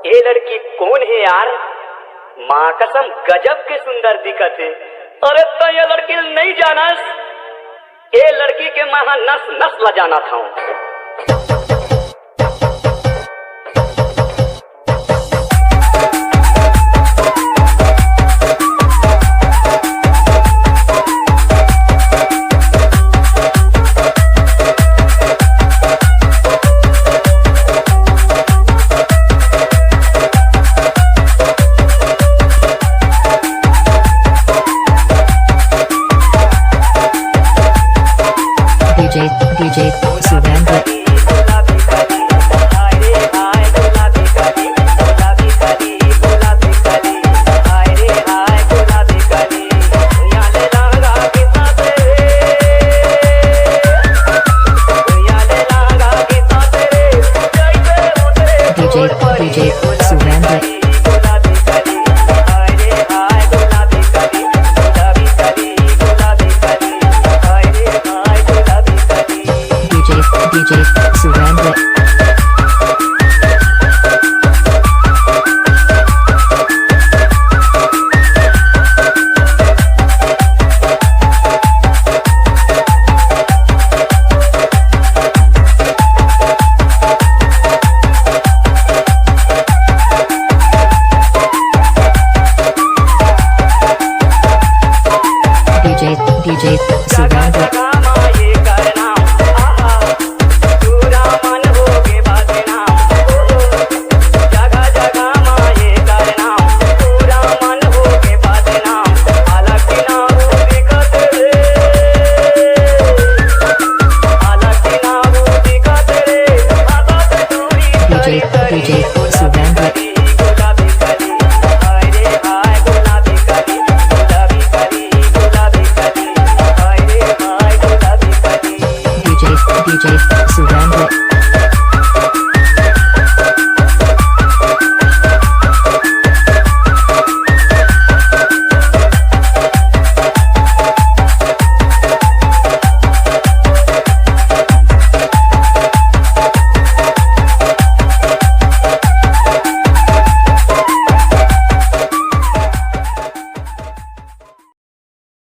ये लड़की कौन है यार? माँ कसम गजब के सुंदर दिखत है। अरे तो ये लड़की नहीं जानस, ये लड़की के महा नस नस ला जाना था।